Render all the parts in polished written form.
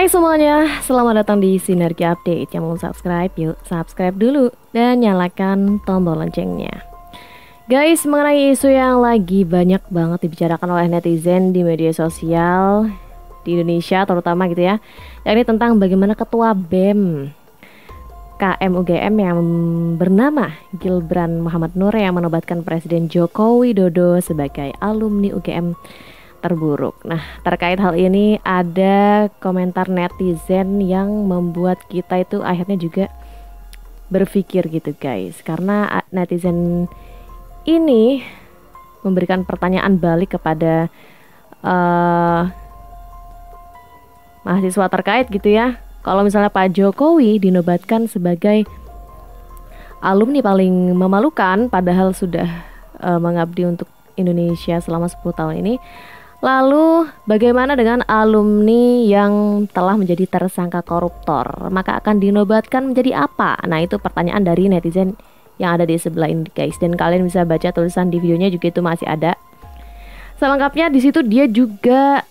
Hai semuanya, selamat datang di Sinergi Update. Yang belum subscribe, yuk subscribe dulu dan nyalakan tombol loncengnya. Guys, mengenai isu yang lagi banyak banget dibicarakan oleh netizen di media sosial di Indonesia terutama gitu ya, yakni tentang bagaimana Ketua BEM KM UGM yang bernama Gibran Muhammad Nur yang menobatkan Presiden Joko Widodo sebagai alumni UGM terburuk. Nah, terkait hal ini ada komentar netizen yang membuat kita itu akhirnya juga berpikir gitu guys, karena netizen ini memberikan pertanyaan balik kepada mahasiswa terkait gitu ya. Kalau misalnya Pak Jokowi dinobatkan sebagai alumni paling memalukan padahal sudah mengabdi untuk Indonesia selama 10 tahun ini, lalu bagaimana dengan alumni yang telah menjadi tersangka koruptor? Maka akan dinobatkan menjadi apa? Nah, itu pertanyaan dari netizen yang ada di sebelah ini guys. Dan kalian bisa baca tulisan di videonya juga, itu masih ada. Selengkapnya di situ dia juga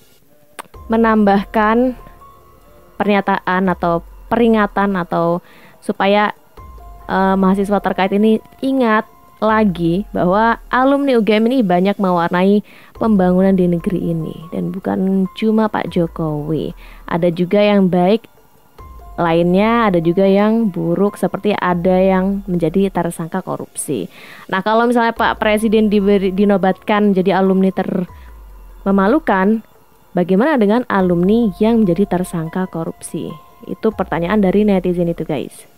menambahkan pernyataan atau peringatan atau supaya mahasiswa terkait ini ingat lagi bahwa alumni UGM ini banyak mewarnai pembangunan di negeri ini, dan bukan cuma Pak Jokowi, ada juga yang baik lainnya, ada juga yang buruk seperti ada yang menjadi tersangka korupsi. Nah, kalau misalnya Pak Presiden dinobatkan jadi alumni memalukan, bagaimana dengan alumni yang menjadi tersangka korupsi? Itu pertanyaan dari netizen itu guys.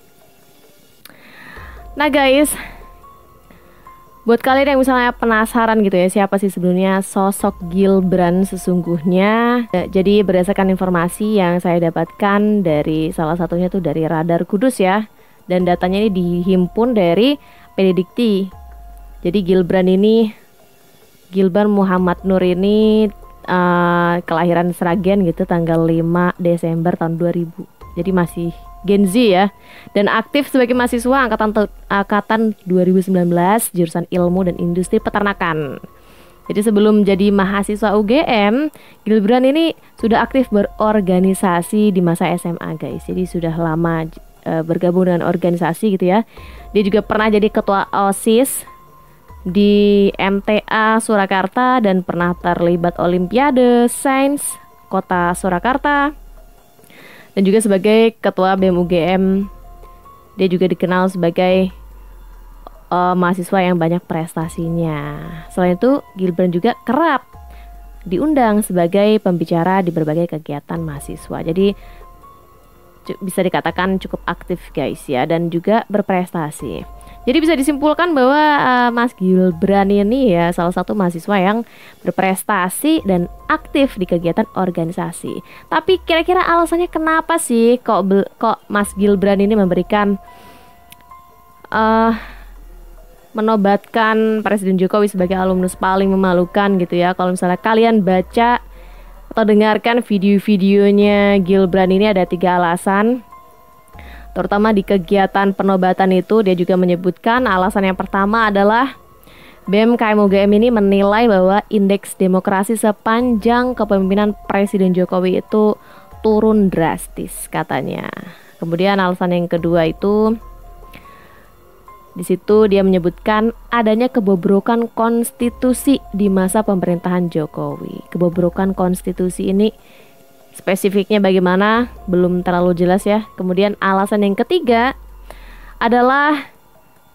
Nah guys, buat kalian yang misalnya penasaran gitu ya, siapa sih sebenarnya sosok Gibran sesungguhnya? Jadi berdasarkan informasi yang saya dapatkan dari salah satunya tuh dari Radar Kudus ya, dan datanya ini dihimpun dari Pendikti. Jadi Gibran Muhammad Nur ini kelahiran Sragen gitu tanggal 5 Desember tahun 2000. Jadi masih Gen Z ya, dan aktif sebagai mahasiswa angkatan 2019 jurusan Ilmu dan Industri Peternakan. Jadi sebelum jadi mahasiswa UGM, Gibran ini sudah aktif berorganisasi di masa SMA guys. Jadi sudah lama bergabung dengan organisasi gitu ya. Dia juga pernah jadi ketua OSIS di MTA Surakarta dan pernah terlibat Olimpiade Sains Kota Surakarta. Dan juga sebagai ketua BEM UGM, dia juga dikenal sebagai mahasiswa yang banyak prestasinya. Selain itu, Gibran juga kerap diundang sebagai pembicara di berbagai kegiatan mahasiswa. Jadi bisa dikatakan cukup aktif guys ya, dan juga berprestasi. Jadi bisa disimpulkan bahwa Mas Gibran ini ya salah satu mahasiswa yang berprestasi dan aktif di kegiatan organisasi. Tapi kira-kira alasannya kenapa sih kok Mas Gibran ini memberikan menobatkan Presiden Jokowi sebagai alumnus paling memalukan gitu ya? Kalau misalnya kalian baca atau dengarkan video-videonya Gibran ini, ada 3 alasan. Terutama di kegiatan penobatan itu dia juga menyebutkan alasan yang pertama adalah BEM KM UGM ini menilai bahwa indeks demokrasi sepanjang kepemimpinan Presiden Jokowi itu turun drastis katanya. Kemudian alasan yang kedua itu di situ dia menyebutkan adanya kebobrokan konstitusi di masa pemerintahan Jokowi. Kebobrokan konstitusi ini spesifiknya bagaimana belum terlalu jelas ya. Kemudian alasan yang ketiga adalah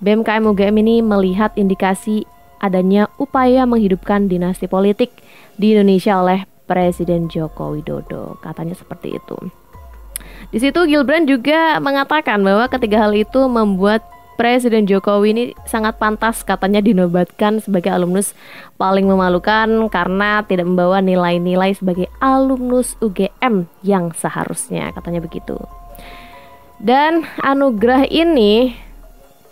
BEM KM UGM ini melihat indikasi adanya upaya menghidupkan dinasti politik di Indonesia oleh Presiden Joko Widodo. Katanya seperti itu. Di situ Gibran juga mengatakan bahwa ketiga hal itu membuat Presiden Jokowi ini sangat pantas katanya dinobatkan sebagai alumnus paling memalukan karena tidak membawa nilai-nilai sebagai alumnus UGM yang seharusnya, katanya begitu. Dan anugerah ini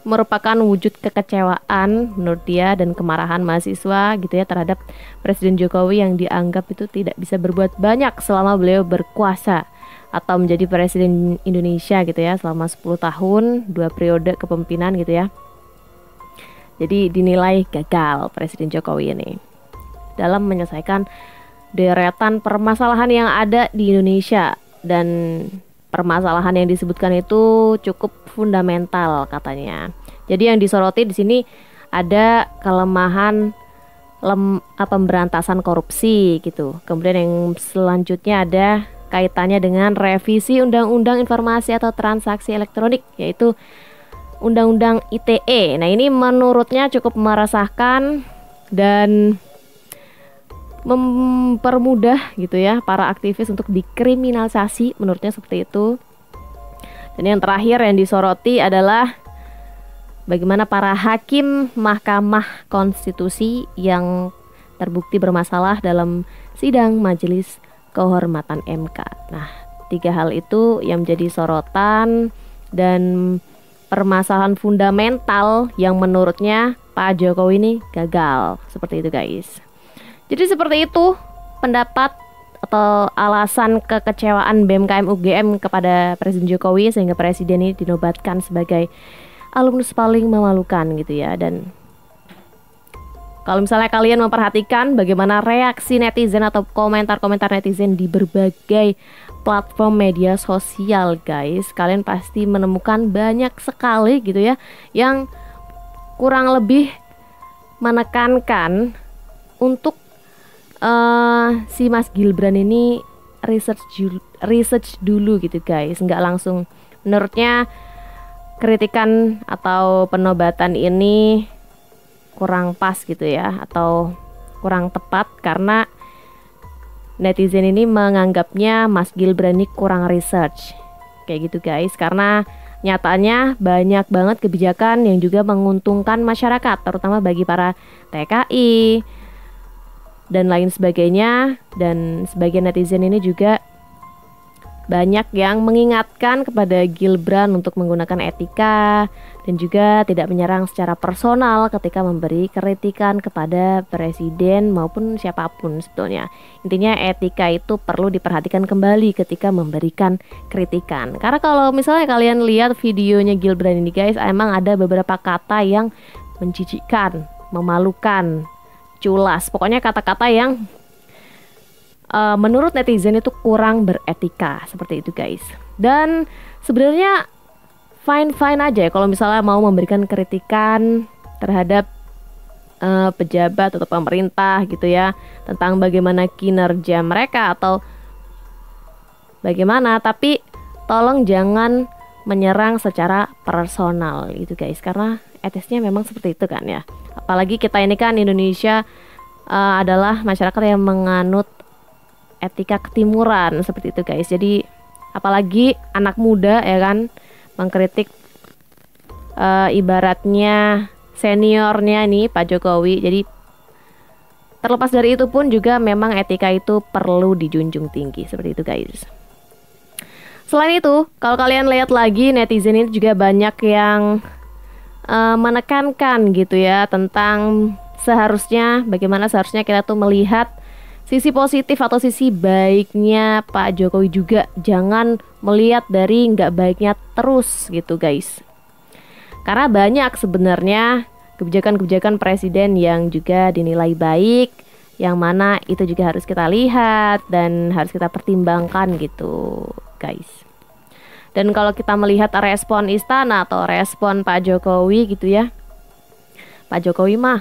merupakan wujud kekecewaan menurut dia dan kemarahan mahasiswa gitu ya terhadap Presiden Jokowi yang dianggap itu tidak bisa berbuat banyak selama beliau berkuasa atau menjadi Presiden Indonesia gitu ya selama 10 tahun, 2 periode kepemimpinan gitu ya. Jadi dinilai gagal Presiden Jokowi ini dalam menyelesaikan deretan permasalahan yang ada di Indonesia dan permasalahan yang disebutkan itu cukup fundamental katanya. Jadi yang disoroti di sini ada kelemahan pemberantasan korupsi gitu. Kemudian yang selanjutnya ada kaitannya dengan revisi Undang-Undang Informasi atau Transaksi Elektronik, yaitu Undang-Undang ITE. Nah, ini menurutnya cukup meresahkan dan mempermudah gitu ya para aktivis untuk dikriminalisasi, menurutnya seperti itu. Dan yang terakhir yang disoroti adalah bagaimana para hakim Mahkamah Konstitusi yang terbukti bermasalah dalam sidang Majelis Kehormatan MK. Nah, 3 hal itu yang menjadi sorotan dan permasalahan fundamental yang menurutnya Pak Jokowi ini gagal. Seperti itu guys. Jadi seperti itu pendapat atau alasan kekecewaan BMKM UGM kepada Presiden Jokowi sehingga Presiden ini dinobatkan sebagai alumnus paling memalukan gitu ya. Dan kalau misalnya kalian memperhatikan bagaimana reaksi netizen atau komentar-komentar netizen di berbagai platform media sosial guys, kalian pasti menemukan banyak sekali gitu ya yang kurang lebih menekankan untuk si Mas Gibran ini research dulu gitu guys, nggak langsung. Menurutnya kritikan atau penobatan ini kurang pas gitu ya, atau kurang tepat karena netizen ini menganggapnya Mas Gibran ini kurang research kayak gitu guys, karena nyatanya banyak banget kebijakan yang juga menguntungkan masyarakat, terutama bagi para TKI dan lain sebagainya. Dan sebagian netizen ini juga banyak yang mengingatkan kepada Gibran untuk menggunakan etika dan juga tidak menyerang secara personal ketika memberi kritikan kepada presiden maupun siapapun sebetulnya. Intinya etika itu perlu diperhatikan kembali ketika memberikan kritikan. Karena kalau misalnya kalian lihat videonya Gibran ini guys, emang ada beberapa kata yang menjijikkan, memalukan, culas, pokoknya kata-kata yang menurut netizen itu kurang beretika, seperti itu guys. Dan sebenarnya fine aja ya kalau misalnya mau memberikan kritikan terhadap pejabat atau pemerintah gitu ya, tentang bagaimana kinerja mereka atau bagaimana, tapi tolong jangan menyerang secara personal gitu guys, karena etisnya memang seperti itu kan ya. Apalagi kita ini kan Indonesia adalah masyarakat yang menganut etika ketimuran seperti itu guys. Jadi apalagi anak muda ya kan mengkritik ibaratnya seniornya nih Pak Jokowi. Jadi terlepas dari itu pun juga memang etika itu perlu dijunjung tinggi seperti itu guys. Selain itu, kalau kalian lihat lagi netizen ini juga banyak yang menekankan gitu ya tentang bagaimana seharusnya kita tuh melihat sisi positif atau sisi baiknya Pak Jokowi juga, jangan melihat dari nggak baiknya terus gitu guys. Karena banyak sebenarnya kebijakan-kebijakan presiden yang juga dinilai baik, yang mana itu juga harus kita lihat dan harus kita pertimbangkan gitu guys. Dan kalau kita melihat respon istana atau respon Pak Jokowi gitu ya, Pak Jokowi mah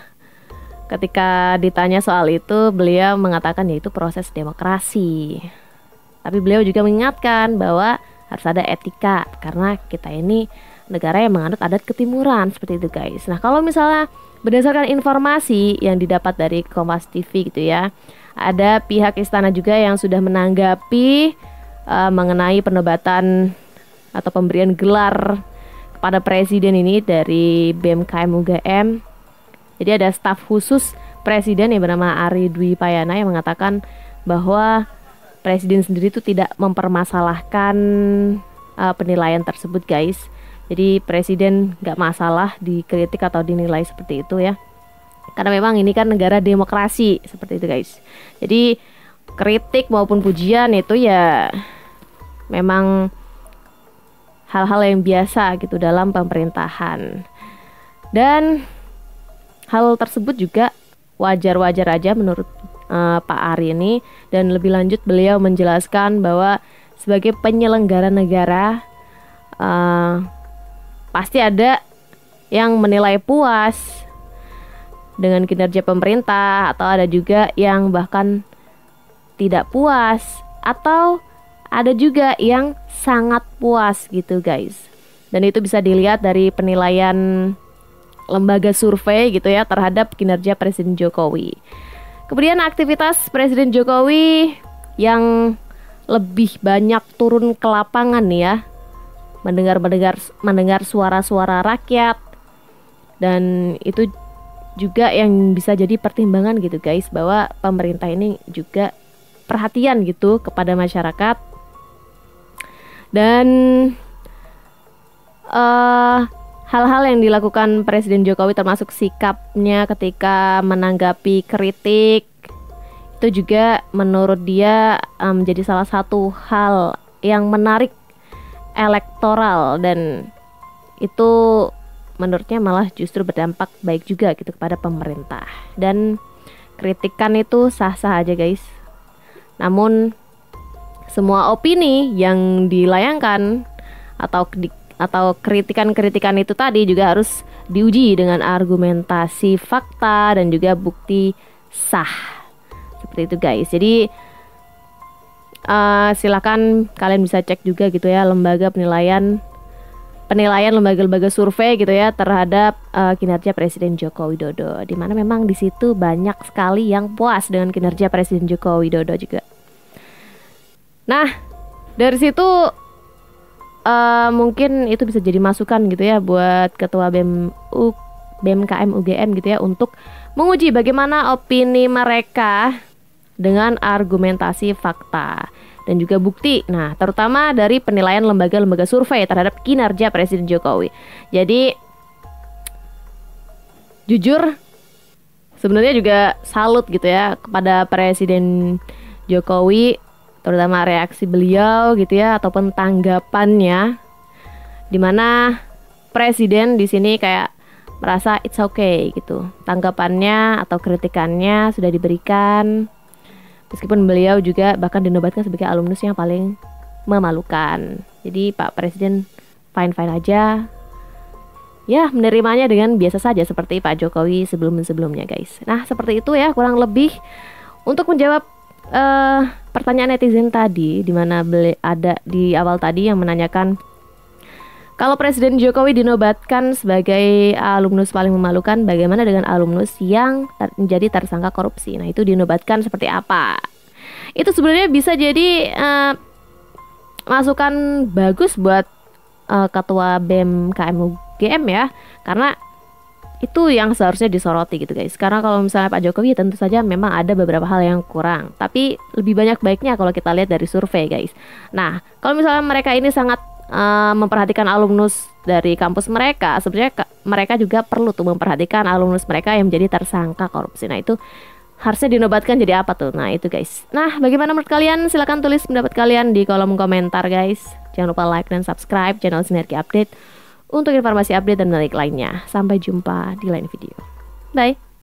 ketika ditanya soal itu, beliau mengatakan yaitu proses demokrasi. Tapi beliau juga mengingatkan bahwa harus ada etika karena kita ini negara yang menganut adat ketimuran seperti itu guys. Nah, kalau misalnya berdasarkan informasi yang didapat dari Kompas TV gitu ya, ada pihak istana juga yang sudah menanggapi mengenai penobatan atau pemberian gelar kepada presiden ini dari BMKM UGM. Jadi ada staf khusus presiden yang bernama Ari Dwi Payana yang mengatakan bahwa presiden sendiri itu tidak mempermasalahkan penilaian tersebut guys. Jadi presiden nggak masalah dikritik atau dinilai seperti itu ya. Karena memang ini kan negara demokrasi seperti itu guys. Jadi kritik maupun pujian itu ya memang hal-hal yang biasa gitu dalam pemerintahan. Dan hal tersebut juga wajar-wajar aja menurut Pak Ari ini. Dan lebih lanjut beliau menjelaskan bahwa sebagai penyelenggara negara, pasti ada yang menilai puas dengan kinerja pemerintah, atau ada juga yang bahkan tidak puas, atau ada juga yang sangat puas gitu guys. Dan itu bisa dilihat dari penilaian lembaga survei gitu ya terhadap kinerja Presiden Jokowi. Kemudian aktivitas Presiden Jokowi yang lebih banyak turun ke lapangan nih ya, mendengar suara-suara rakyat, dan itu juga yang bisa jadi pertimbangan gitu guys, bahwa pemerintah ini juga perhatian gitu kepada masyarakat. Dan hal-hal yang dilakukan Presiden Jokowi termasuk sikapnya ketika menanggapi kritik, itu juga menurut dia menjadi salah satu hal yang menarik elektoral, dan itu menurutnya malah justru berdampak baik juga gitu kepada pemerintah. Dan kritikan itu sah-sah aja guys, namun semua opini yang dilayangkan atau kritikan-kritikan itu tadi juga harus diuji dengan argumentasi fakta dan juga bukti sah, seperti itu guys. Jadi silakan kalian bisa cek juga gitu ya penilaian lembaga-lembaga survei gitu ya terhadap kinerja Presiden Joko Widodo, di mana memang di situ banyak sekali yang puas dengan kinerja Presiden Joko Widodo juga. Nah, dari situ mungkin itu bisa jadi masukan gitu ya buat Ketua BMKM UGM gitu ya, untuk menguji bagaimana opini mereka dengan argumentasi fakta dan juga bukti. Nah, terutama dari penilaian lembaga-lembaga survei terhadap kinerja Presiden Jokowi. Jadi jujur sebenarnya juga salut gitu ya kepada Presiden Jokowi, terutama reaksi beliau gitu ya, ataupun tanggapannya, dimana Presiden di sini kayak merasa it's okay gitu, tanggapannya atau kritikannya sudah diberikan. Meskipun beliau juga bahkan dinobatkan sebagai alumnus yang paling memalukan. Jadi Pak Presiden fine-fine aja, ya menerimanya dengan biasa saja seperti Pak Jokowi sebelum-sebelumnya guys. Nah seperti itu ya kurang lebih untuk menjawab pertanyaan netizen tadi, dimana ada di awal tadi yang menanyakan kalau Presiden Jokowi dinobatkan sebagai alumnus paling memalukan, bagaimana dengan alumnus yang menjadi tersangka korupsi? Nah itu dinobatkan seperti apa? Itu sebenarnya bisa jadi masukan bagus buat Ketua BMKM UGM ya, karena itu yang seharusnya disoroti gitu guys. Karena kalau misalnya Pak Jokowi tentu saja memang ada beberapa hal yang kurang, tapi lebih banyak baiknya kalau kita lihat dari survei guys. Nah kalau misalnya mereka ini sangat memperhatikan alumnus dari kampus mereka, sebenarnya mereka juga perlu tuh memperhatikan alumnus mereka yang menjadi tersangka korupsi. Nah itu harusnya dinobatkan jadi apa tuh? Nah itu guys. Nah bagaimana menurut kalian? Silahkan tulis pendapat kalian di kolom komentar guys. Jangan lupa like dan subscribe channel Sinergi Update untuk informasi update dan menarik lainnya. Sampai jumpa di lain video. Bye.